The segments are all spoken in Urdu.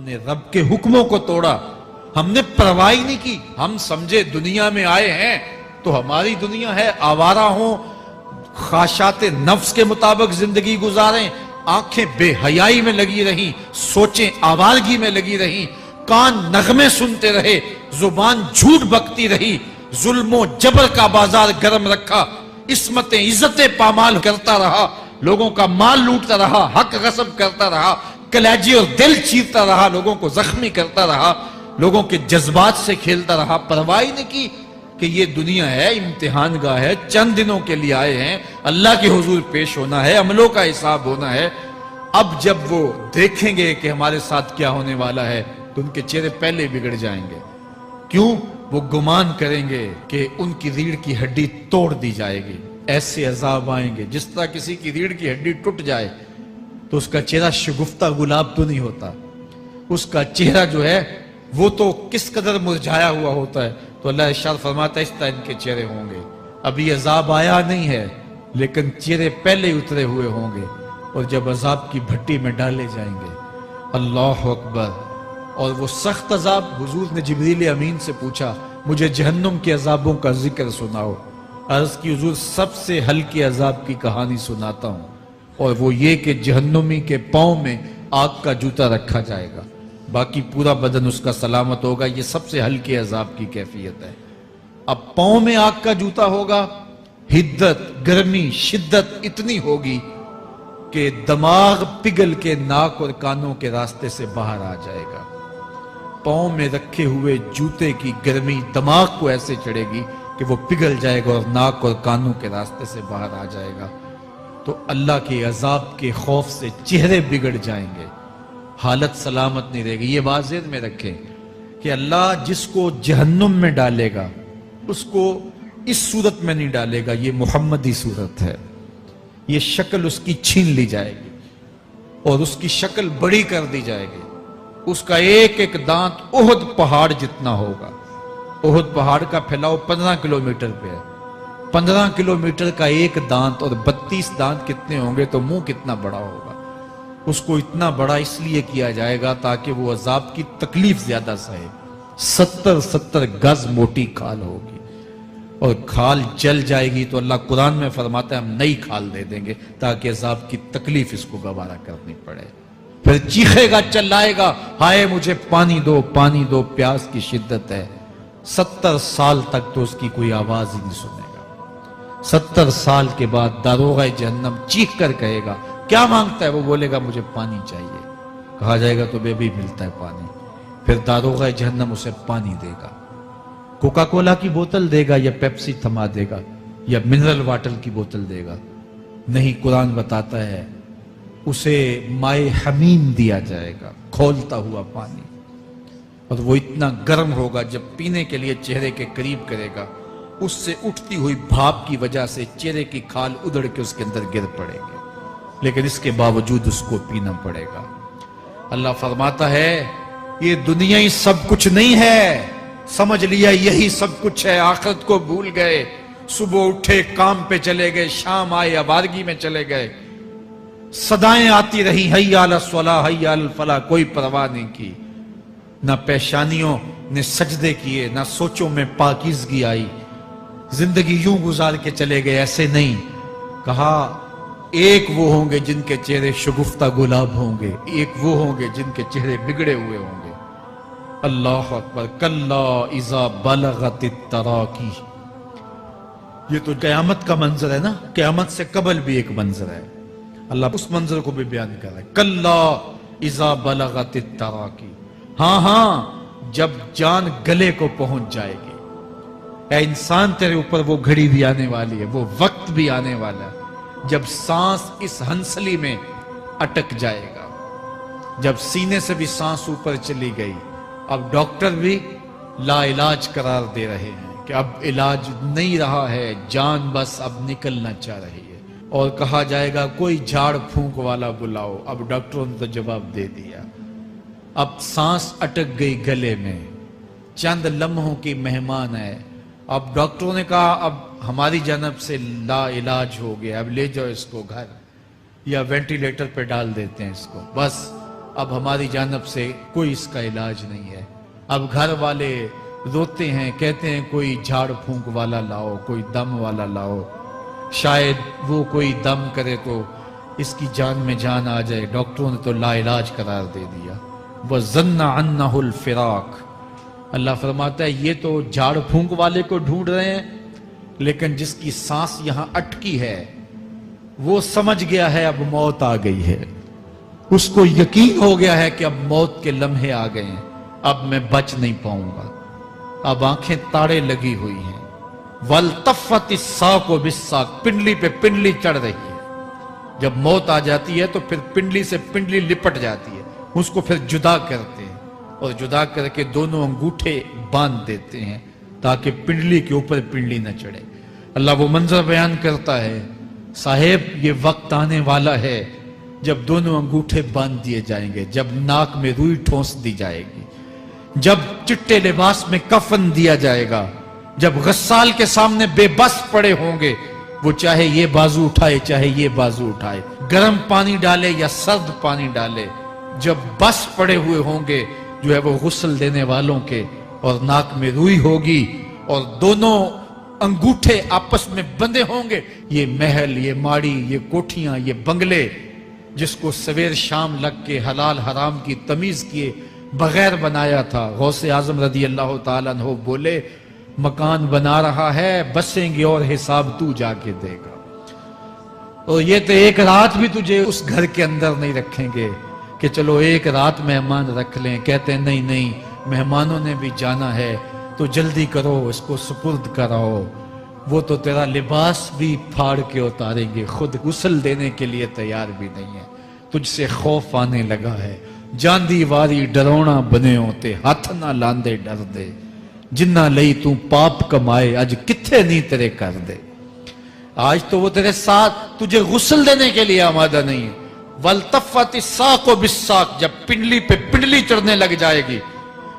نے رب کے حکموں کو توڑا، ہم نے پرواہ ہی نہیں کی. ہم سمجھے دنیا میں آئے ہیں تو ہماری دنیا ہے، آوارہ ہوں، خواہشات نفس کے مطابق زندگی گزاریں، آنکھیں بے حیائی میں لگی رہیں، سوچیں آوارگی میں لگی رہیں، کان نغمے سنتے رہے، زبان جھوٹ بکتی رہی، ظلم و جبر کا بازار گرم رکھا، عصمتیں عزتیں پامال کرتا رہا، لوگوں کا مال لوٹتا رہا، حق غصب کرتا رہا، کلیجے اور دل چیرتا رہا، لوگوں کو زخمی کرتا رہا، لوگوں کے جذبات سے کھیلتا رہا. پرواہ نہیں کی کہ یہ دنیا ہے، امتحان گاہ ہے، چند دنوں کے لیے آئے ہیں، اللہ کے حضور پیش ہونا ہے، عملوں کا حساب ہونا ہے. اب جب وہ دیکھیں گے کہ ہمارے ساتھ کیا ہونے والا ہے تو ان کے چہرے پہلے بگڑ جائیں گے. کیوں؟ وہ گمان کریں گے کہ ان کی ریڑھ کی ہڈی توڑ دی جائے گی. ایسے عذاب آئیں گے جس طرح کسی کی ریڑھ کی ہڈی ٹوٹ جائے تو اس کا چہرہ شگفتہ گلاب تو نہیں ہوتا، اس کا چہرہ جو ہے وہ تو کس قدر مرجھایا ہوا ہوتا ہے. تو اللہ ارشاد فرماتا ہے اس طرح ان کے چہرے ہوں گے. ابھی عذاب آیا نہیں ہے لیکن چہرے پہلے اترے ہوئے ہوں گے، اور جب عذاب کی بھٹی میں ڈالے جائیں گے، اللہ اکبر. اور وہ سخت عذاب، حضور نے جبریل امین سے پوچھا مجھے جہنم کے عذابوں کا ذکر سناؤ. عرض کی حضور سب سے ہلکے عذاب کی کہانی سناتا ہوں، اور وہ یہ کہ جہنمی کے پاؤں میں آگ کا جوتا رکھا جائے گا، باقی پورا بدن اس کا سلامت ہوگا. یہ سب سے ہلکے عذاب کی کیفیت ہے. اب پاؤں میں آگ کا جوتا ہوگا، حدت، گرمی، شدت اتنی ہوگی کہ دماغ پگھل کے ناک اور کانوں کے راستے سے باہر آ جائے گا. پاؤں میں رکھے ہوئے جوتے کی گرمی دماغ کو ایسے چڑھے گی کہ وہ پگھل جائے گا اور ناک اور کانوں کے راستے سے باہر آ جائے گا. تو اللہ کے عذاب کے خوف سے چہرے بگڑ جائیں گے، حالت سلامت نہیں رہے گی. یہ بات ذہن میں رکھیں کہ اللہ جس کو جہنم میں ڈالے گا اس کو اس صورت میں نہیں ڈالے گا. یہ محمدی صورت ہے، یہ شکل اس کی چھین لی جائے گی اور اس کی شکل بڑی کر دی جائے گی. اس کا ایک ایک دانت احد پہاڑ جتنا ہوگا. احد پہاڑ کا پھیلاؤ 15 کلومیٹر پہ ہے. 15 کلومیٹر کا ایک دانت اور 32 دانت کتنے ہوں گے تو منہ کتنا بڑا ہوگا. اس کو اتنا بڑا اس لیے کیا جائے گا تاکہ وہ عذاب کی تکلیف زیادہ سہے. 70 گز موٹی کھال ہوگی اور کھال جل جائے گی تو اللہ قرآن میں فرماتا ہے ہم نئی کھال دے دیں گے تاکہ عذاب کی تکلیف اس کو گوارا کرنی پڑے. پھر چیخے گا، چلائے گا، ہائے مجھے پانی دو، پانی دو، پیاس کی شدت ہے. 70 سال تک تو اس کی کوئی آواز ہی نہیں سنے گا. 70 سال کے بعد داروغہ جہنم چیخ کر کہے گا کیا مانگتا ہے؟ وہ بولے گا مجھے پانی چاہیے. کہا جائے گا تو بے بھی ملتا ہے پانی. پھر داروغہ جہنم اسے پانی دے گا. کوکا کولا کی بوتل دے گا یا پیپسی تھما دے گا یا منرل واٹر کی بوتل دے گا؟ نہیں، قرآن بتاتا ہے اسے مائے حمیم دیا جائے گا، کھولتا ہوا پانی. اور وہ اتنا گرم ہوگا جب پینے کے لیے چہرے کے قریب کرے گا اس سے اٹھتی ہوئی بھاپ کی وجہ سے چہرے کی کھال ادھڑ کے اس کے اندر گر پڑے گی، لیکن اس کے باوجود اس کو پینا پڑے گا. اللہ فرماتا ہے یہ دنیا ہی سب کچھ نہیں ہے. سمجھ لیا یہی سب کچھ ہے، آخرت کو بھول گئے. صبح اٹھے کام پہ چلے گئے، شام آئے آوارگی میں چلے گئے. صدائیں آتی رہی حی علی الصلاۃ حی علی الفلاح، کوئی پرواہ نہیں کی. نہ پیشانیوں نے سجدے کیے، نہ سوچوں میں پاکیزگی آئی. زندگی یوں گزار کے چلے گئے. ایسے نہیں، کہا ایک وہ ہوں گے جن کے چہرے شگفتہ گلاب ہوں گے، ایک وہ ہوں گے جن کے چہرے بگڑے ہوئے ہوں گے. اللہ اکبر. کلا اذا بلغت التراقی. یہ تو قیامت کا منظر ہے نا، قیامت سے قبل بھی ایک منظر ہے. اللہ اس منظر کو بھی بیان کر رہا ہے. کلا اذا بلغت التراقی. ہاں جب جان گلے کو پہنچ جائے گی. اے انسان تیرے اوپر وہ گھڑی بھی آنے والی ہے، وہ وقت بھی آنے والا ہے جب سانس اس ہنسلی میں اٹک جائے گا. جب سینے سے بھی سانس اوپر چلی گئی، اب ڈاکٹر بھی لا علاج قرار دے رہے ہیں کہ اب علاج نہیں رہا ہے، جان بس اب نکلنا چاہ رہی ہے. اور کہا جائے گا کوئی جھاڑ پھونک والا بلاؤ. اب ڈاکٹروں نے تو جواب دے دیا. اب سانس اٹک گئی گلے میں، چند لمحوں کی مہمان ہے. اب ڈاکٹروں نے کہا اب ہماری جانب سے لا علاج ہو گیا، اب لے جاؤ اس کو گھر یا وینٹیلیٹر پہ ڈال دیتے ہیں اس کو. بس اب ہماری جانب سے کوئی اس کا علاج نہیں ہے۔ اب گھر والے روتے ہیں، کہتے ہیں کوئی جھاڑ پھونک والا لاؤ، کوئی دم والا لاؤ، شاید وہ کوئی دم کرے تو اس کی جان میں جان آ جائے۔ ڈاکٹروں نے تو لا علاج قرار دے دیا۔ وَظَنَّ عَنَّهُ الْفِرَاقِ، اللہ فرماتا ہے یہ تو جھاڑ پھونک والے کو ڈھونڈ رہے ہیں، لیکن جس کی سانس یہاں اٹکی ہے وہ سمجھ گیا ہے اب موت آ گئی ہے، اس کو یقین ہو گیا ہے کہ اب موت کے لمحے آ گئے ہیں، اب میں بچ نہیں پاؤں گا، اب آنکھیں تاڑے لگی ہوئی ہیں۔ وَالْتَفَّتِ السَّاقُ بِالسَّاقِ، پنڈلی پہ پنڈلی چڑھ رہی ہے۔ جب موت آ جاتی ہے تو پھر پنڈلی سے پنڈلی لپٹ جاتی ہے، اس کو پھر جدا کرتے ہیں اور جدا کر کے دونوں انگوٹھے باندھ دیتے ہیں تاکہ پنڈلی کے اوپر پنڈلی نہ چڑھے۔ اللہ وہ منظر بیان کرتا ہے، صاحب یہ وقت آنے والا ہے جب دونوں انگوٹھے باندھ دیے جائیں گے، جب ناک میں روئی ٹھونس دی جائے گی، جب چٹے لباس میں کفن دیا جائے گا، جب غسال کے سامنے بے بس پڑے ہوں گے، وہ چاہے یہ بازو اٹھائے چاہے یہ بازو اٹھائے، گرم پانی ڈالے یا سرد پانی ڈالے، جب بس پڑے ہوئے ہوں گے جو ہے وہ غسل دینے والوں کے، اور ناک میں روئی ہوگی اور دونوں انگوٹھے آپس میں بندے ہوں گے، یہ محل، یہ ماڑی، یہ کوٹھیاں، یہ بنگلے جس کو سویر شام لگ کے حلال حرام کی تمیز کیے بغیر بنایا تھا، غوث اعظم رضی اللہ تعالیٰ عنہ بولے مکان بنا رہا ہے، بسیں گے اور حساب تو جا کے دے گا، اور یہ تو ایک رات بھی تجھے اس گھر کے اندر نہیں رکھیں گے کہ چلو ایک رات مہمان رکھ لیں۔ کہتے ہیں نہیں نہیں، مہمانوں نے بھی جانا ہے تو جلدی کرو، اس کو سپرد کراؤ، وہ تو تیرا لباس بھی پھاڑ کے اتاریں گے، خود غسل دینے کے لیے تیار بھی نہیں ہے، تجھ سے خوف آنے لگا ہے، جاندی واری ڈرونا بنے ہوتے، ہاتھ نہ لاندے ڈر دے، جنہ لئی تو پاپ کمائے اج کتھے نہیں تیرے کر دے۔ آج تو وہ تیرے ساتھ تجھے غسل دینے کے لیے آمادہ نہیں ہے۔ وَالْتَفَّتِ السَّاقُ بِالسَّاقِ، جب پنڈلی پہ پنڈلی چڑھنے لگ جائے گی،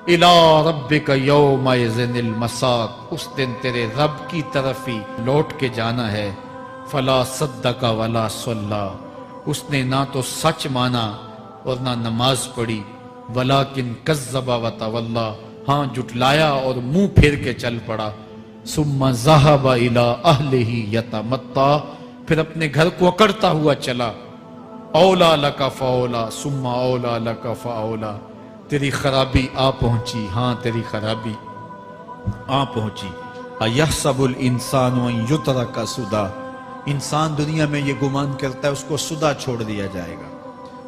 إِلَىٰ رَبِّكَ يَوْمَئِذٍ الْمَسَاقُ، اس دن تیرے رب کی طرف ہی لوٹ کے جانا ہے۔ فَلَا صَدَّقَ وَلَا صَلَّىٰ، اس نے نہ تو سچ مانا اور نہ نماز پڑھی، وَلَٰكِنْ كَذَّبَ وَتَوَلَّىٰ، ہاں جھٹلایا اور منہ پھیر کے چل پڑا۔ ثُمَّ ذَهَبَ إِلَىٰ أَهْلِهِ يَتَمَطَّىٰ، پھر اپنے گھر کو اکڑتا ہوا چلا۔ اولا لَكَ فَأَوْلَىٰ ثُمَّ أَوْلَىٰ لَكَ فَأَوْلَىٰ، تیری خرابی آ پہنچی، ہاں تیری خرابی آ پہنچی۔ اَيَحْسَبُ الْإِنسَانُ أَن يُتْرَكَ سُدًى، انسان دنیا میں یہ گمان کرتا ہے اس کو سدا چھوڑ دیا جائے گا۔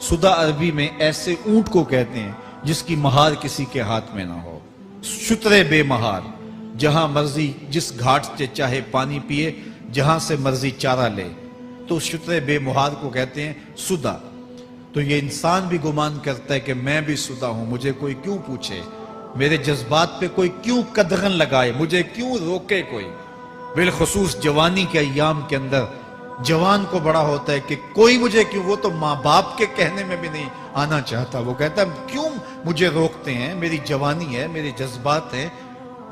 سدا عربی میں ایسے اونٹ کو کہتے ہیں جس کی مہار کسی کے ہاتھ میں نہ ہو، شترے بے مہار، جہاں مرضی جس گھاٹ سے چاہے پانی پیے، جہاں سے مرضی چارہ لے، تو شترے بے مہار کو کہتے ہیں سدا۔ تو یہ انسان بھی گمان کرتا ہے کہ میں بھی سدا ہوں، مجھے کوئی کیوں پوچھے، میرے جذبات پہ کوئی کیوں قدغن لگائے، مجھے کیوں روکے کوئی۔ بالخصوص جوانی کے ایام کے اندر جوان کو بڑا ہوتا ہے کہ کوئی مجھے کیوں، وہ تو ماں باپ کے کہنے میں بھی نہیں آنا چاہتا، وہ کہتا ہے کیوں مجھے روکتے ہیں، میری جوانی ہے، میرے جذبات ہیں،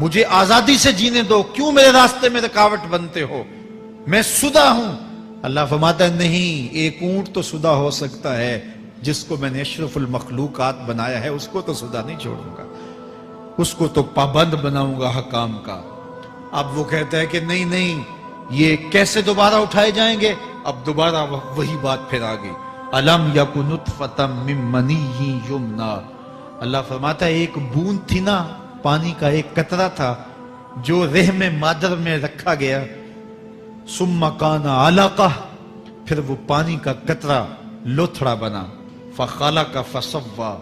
مجھے آزادی سے جینے دو، کیوں میرے راستے میں رکاوٹ بنتے ہو، میں سدا ہوں۔ اللہ فرماتا ہے نہیں، ایک اونٹ تو سدا ہو سکتا ہے، جس کو میں نے اشرف المخلوقات بنایا ہے اس کو تو سدا نہیں چھوڑوں گا، اس کو تو پابند بناؤں گا حکام کا۔ اب وہ کہتا ہے کہ نہیں نہیں، یہ کیسے دوبارہ اٹھائے جائیں گے؟ اب دوبارہ وہی بات پھر آ گئی، الم یک نطفۃ من منی یمنا، اللہ فرماتا ہے ایک بوند تھی نا، پانی کا ایک قطرہ تھا جو رحم مادر میں رکھا گیا، ثم کان علقہ، پھر وہ پانی کا قطرہ لوتھڑا بنا، فخلق فسوی،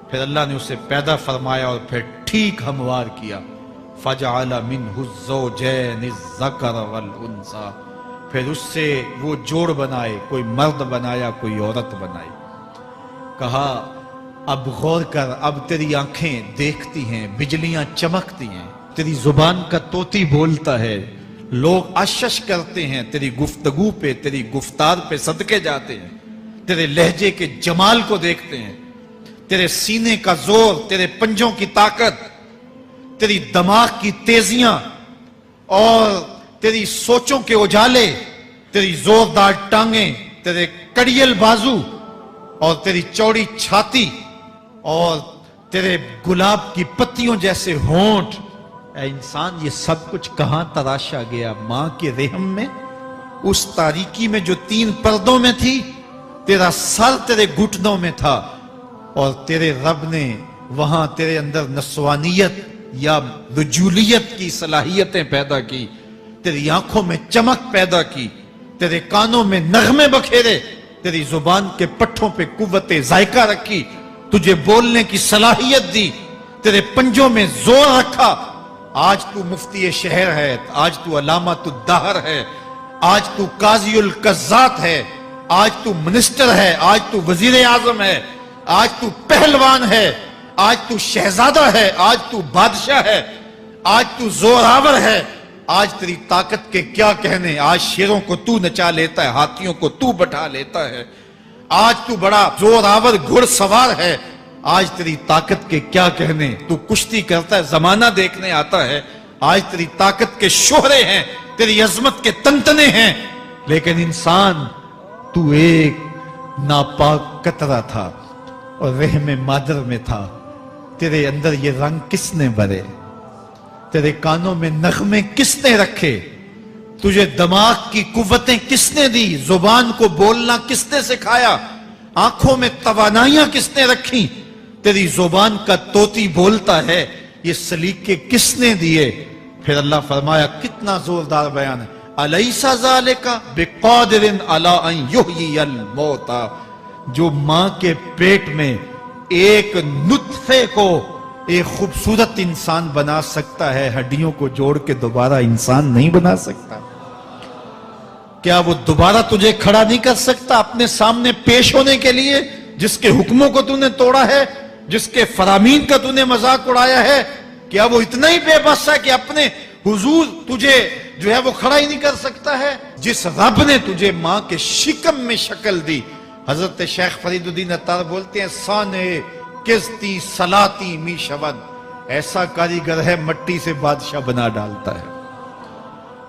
پھر اللہ نے اسے پیدا فرمایا اور پھر ٹھیک ہموار کیا، فجعل منہ الزوجین الذکر والانثی، پھر اس سے وہ جوڑ بنائے، کوئی مرد بنایا کوئی عورت بنائی۔ کہا اب غور کر، اب تیری آنکھیں دیکھتی ہیں، بجلیاں چمکتی ہیں، تیری زبان کا طوطی بولتا ہے، لوگ اشش کرتے ہیں تیری گفتگو پہ، تیری گفتار پہ صدقے جاتے ہیں، تیرے لہجے کے جمال کو دیکھتے ہیں، تیرے سینے کا زور، تیرے پنجوں کی طاقت، تیری دماغ کی تیزیاں اور تیری سوچوں کے اجالے، تیری زوردار ٹانگیں، تیرے کڑیل بازو اور تیری چوڑی چھاتی اور تیرے گلاب کی پتیوں جیسے ہونٹ، اے انسان یہ سب کچھ کہاں تراشا گیا؟ ماں کے رحم میں، اس تاریکی میں جو 3 پردوں میں تھی، تیرا سر تیرے گھٹنوں میں تھا، اور تیرے رب نے وہاں تیرے اندر نسوانیت یا رجولیت کی صلاحیتیں پیدا کی، تیری آنکھوں میں چمک پیدا کی، تیرے کانوں میں نغمے بکھیرے، تیری زبان کے پٹھوں پہ قوت ذائقہ رکھی، تجھے بولنے کی صلاحیت دی، تیرے پنجوں میں زور رکھا۔ آج تو مفتی شہر ہے، آج تو علامۃ الدہر ہے، آج تو قاضی القضات ہے، آج تو منسٹر ہے، آج تو وزیر اعظم ہے، آج تو پہلوان ہے، آج تو شہزادہ ہے، آج تو بادشاہ ہے، آج تو زوراور ہے، آج تیری طاقت کے کیا کہنے؟ آج شیروں کو تو نچا لیتا ہے، ہاتھیوں کو تو بٹھا لیتا ہے، آج تو بڑا زوراور گھڑ سوار ہے، آج تیری طاقت کے کیا کہنے؟ تو کشتی کرتا ہے، زمانہ دیکھنے آتا ہے، آج تیری طاقت کے شوہرے ہیں، تیری عظمت کے تنتنے ہیں، لیکن انسان تو ایک ناپاک قطرہ تھا اور رحم مادر میں تھا۔ تیرے اندر یہ رنگ کس نے بھرے؟ تیرے کانوں میں نغمے کس نے رکھے؟ تجھے دماغ کی قوتیں کس نے دی؟ زبان کو بولنا کس نے سکھایا؟ آنکھوں میں توانائیاں کس نے رکھی؟ تیری زبان کا طوطی بولتا ہے، یہ سلیقے کس نے دیے؟ پھر اللہ فرمایا، کتنا زوردار بیان ہے، الیس ذالک بقادر علی ان یحیی الموتى، جو ماں کے پیٹ میں ایک نطفے کو ایک خوبصورت انسان بنا سکتا ہے، ہڈیوں کو جوڑ کے دوبارہ انسان نہیں بنا سکتا؟ کیا وہ دوبارہ تجھے کھڑا نہیں کر سکتا اپنے سامنے پیش ہونے کے لیے، جس کے حکموں کو تو نے توڑا ہے، جس کے فرامین کا تو نے مذاق اڑایا ہے؟ کیا وہ اتنا ہی بے بس ہے کہ اپنے حضور تجھے جو ہے وہ کھڑا ہی نہیں کر سکتا ہے؟ جس رب نے تجھے ماں کے شکم میں شکل دی، حضرت شیخ فرید الدین عطار بولتے ہیں، سانے کستی سلاتی می شود، ایسا کاریگر ہے مٹی سے بادشاہ بنا ڈالتا ہے۔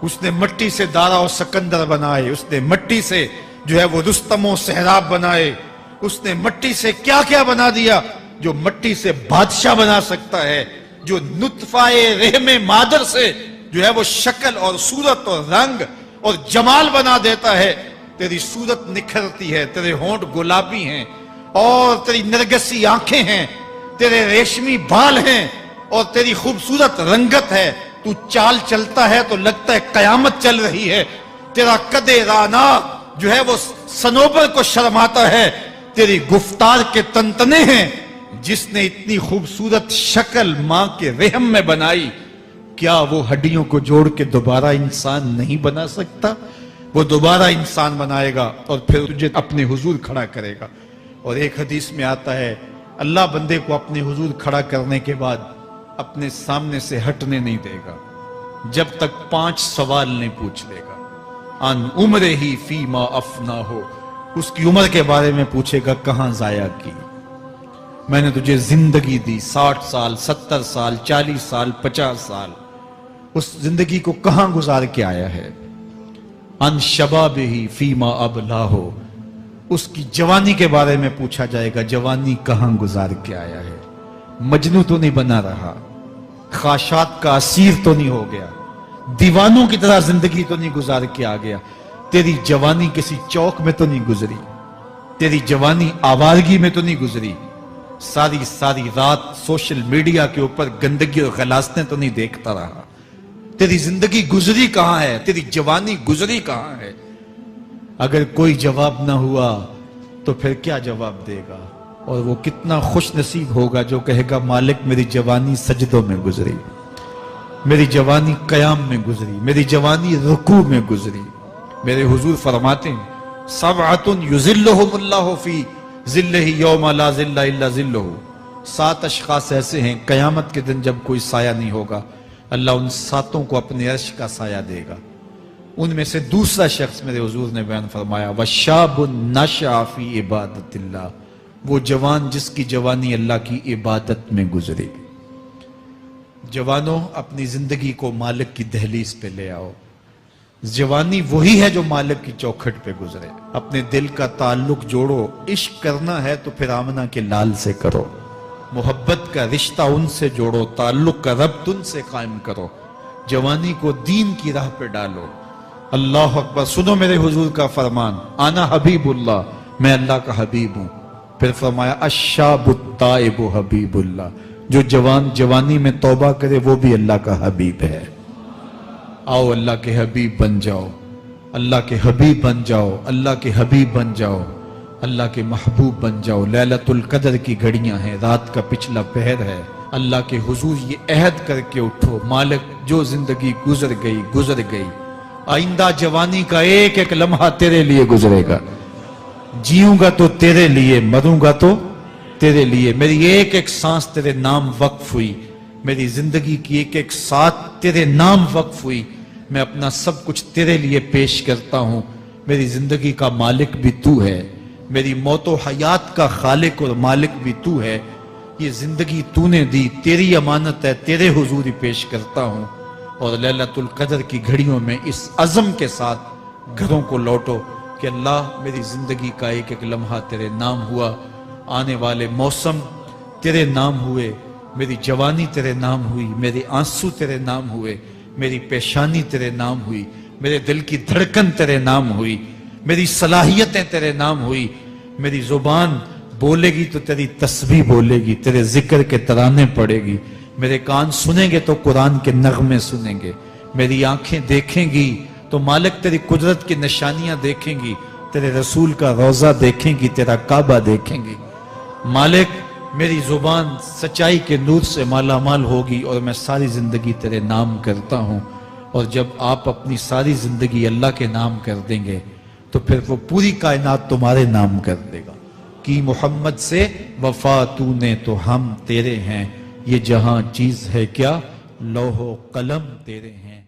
اس نے مٹی سے دارا و سکندر بنائے، اس نے مٹی سے جو ہے وہ رستم و سہراب بنائے، اس نے مٹی سے کیا کیا بنا دیا جو مٹی سے بادشاہ بنا سکتا ہے، جو نطفہ رحم مادر سے جو ہے وہ شکل اور صورت اور رنگ اور جمال بنا دیتا ہے۔ تیری صورت نکھرتی ہے، تیرے ہونٹ گلابی ہیں، اور تیری نرگسی آنکھیں ہیں، تیرے ریشمی بال ہیں، اور تیری خوبصورت رنگت ہے، تو چال چلتا ہے تو لگتا ہے قیامت چل رہی ہے، تیرا قد رانا جو ہے وہ صنوبر کو شرماتا ہے، تیری گفتار کے تنتنے ہیں۔ جس نے اتنی خوبصورت شکل ماں کے رحم میں بنائی، کیا وہ ہڈیوں کو جوڑ کے دوبارہ انسان نہیں بنا سکتا؟ وہ دوبارہ انسان بنائے گا اور پھر تجھے اپنے حضور کھڑا کرے گا۔ اور ایک حدیث میں آتا ہے، اللہ بندے کو اپنے حضور کھڑا کرنے کے بعد اپنے سامنے سے ہٹنے نہیں دے گا جب تک 5 سوال نہیں پوچھ لے گا۔ ان عمرہ ہی فیما افنا ہو، اس کی عمر کے بارے میں پوچھے گا، کہاں ضائع کی؟ میں نے تجھے زندگی دی، 60 سال 70 سال 40 سال 50 سال، اس زندگی کو کہاں گزار کے آیا ہے؟ ان شباب ہی فیما ابلا ہو، اس کی جوانی کے بارے میں پوچھا جائے گا، جوانی کہاں گزار کے آیا ہے؟ مجنوں تو نہیں بنا رہا، خواہشات کا اسیر تو نہیں ہو گیا، دیوانوں کی طرح زندگی تو نہیں گزار کے آ گیا؟ تیری جوانی کسی چوک میں تو نہیں گزری، تیری جوانی آوارگی میں تو نہیں گزری، ساری رات سوشل میڈیا کے اوپر گندگی اور غلاظتیں تو نہیں دیکھتا رہا؟ تیری زندگی گزری کہاں ہے؟ تیری جوانی گزری کہاں ہے؟ اگر کوئی جواب نہ ہوا تو پھر کیا جواب دے گا؟ اور وہ کتنا خوش نصیب ہوگا جو کہے گا، مالک میری جوانی سجدوں میں گزری، میری جوانی قیام میں گزری، میری جوانی رکوع میں گزری۔ میرے حضور فرماتے ہیں، سبعۃ یظلھم اللہ فی ظلہ یوم لا ظل الا ظلہ، 7 اشخاص ایسے ہیں قیامت کے دن جب کوئی سایہ نہیں ہوگا، اللہ ان 7 کو اپنے عرش کا سایہ دے گا۔ ان میں سے دوسرا شخص میرے حضور نے بیان فرمایا، وَشَابٌ نَشَأَ فِي عِبَادَتِ اللَّهِ، وہ جوان جس کی جوانی اللہ کی عبادت میں گزری۔ جوانوں، اپنی زندگی کو مالک کی دہلیز پہ لے آؤ۔ جوانی وہی ہے جو مالک کی چوکھٹ پہ گزرے۔ اپنے دل کا تعلق جوڑو، عشق کرنا ہے تو پھر آمنہ کے لال سے کرو، محبت کا رشتہ ان سے جوڑو، تعلق کا ربط ان سے قائم کرو، جوانی کو دین کی راہ پہ ڈالو۔ اللہ اکبر۔ سنو میرے حضور کا فرمان، انا حبیب اللہ، میں اللہ کا حبیب ہوں۔ پھر فرمایا الشاب التائب حبیب اللہ، جو جوانی میں توبہ کرے وہ بھی اللہ کا حبیب ہے۔ آؤ اللہ کے حبیب بن جاؤ، اللہ کے حبیب بن جاؤ، اللہ کے حبیب بن جاؤ، اللہ کے محبوب بن جاؤ۔ لیلۃ القدر کی گھڑیاں ہیں، رات کا پچھلا پہر ہے، اللہ کے حضور یہ عہد کر کے اٹھو، مالک جو زندگی گزر گئی، آئندہ جوانی کا ایک ایک لمحہ تیرے لیے گزرے گا، جیوں گا تو تیرے لیے، مروں گا تو تیرے لیے، میری ایک ایک سانس تیرے نام وقف ہوئی، میری زندگی کی ایک ایک ساتھ تیرے نام وقف ہوئی، میں اپنا سب کچھ تیرے لیے پیش کرتا ہوں۔ میری زندگی کا مالک بھی تو ہے، میری موت و حیات کا خالق اور مالک بھی تو ہے، یہ زندگی تو نے دی، تیری امانت ہے، تیرے حضور ہی پیش کرتا ہوں۔ اور لیلۃ القدر کی گھڑیوں میں اس عزم کے ساتھ گھروں کو لوٹو کہ اللہ میری زندگی کا ایک ایک لمحہ تیرے نام ہوا، آنے والے موسم تیرے نام ہوئے، میری جوانی تیرے نام ہوئی، میرے آنسو تیرے نام ہوئے، میری پیشانی تیرے نام ہوئی، میرے دل کی دھڑکن تیرے نام ہوئی، میری صلاحیتیں تیرے نام ہوئی، میری زبان بولے گی تو تیری تسبیح بولے گی، تیرے ذکر کے ترانے پڑے گی، میرے کان سنیں گے تو قرآن کے نغمے سنیں گے، میری آنکھیں دیکھیں گی تو مالک تیری قدرت کی نشانیاں دیکھیں گی، تیرے رسول کا روضہ دیکھیں گی، تیرا کعبہ دیکھیں گی۔ مالک میری زبان سچائی کے نور سے مالا مال ہوگی اور میں ساری زندگی تیرے نام کرتا ہوں۔ اور جب آپ اپنی ساری زندگی اللہ کے نام کر دیں گے تو پھر وہ پوری کائنات تمہارے نام کر دے گا۔ کی محمد سے وفا تو نے تو ہم تیرے ہیں، یہ جہاں چیز ہے کیا، لوح و قلم تیرے ہیں۔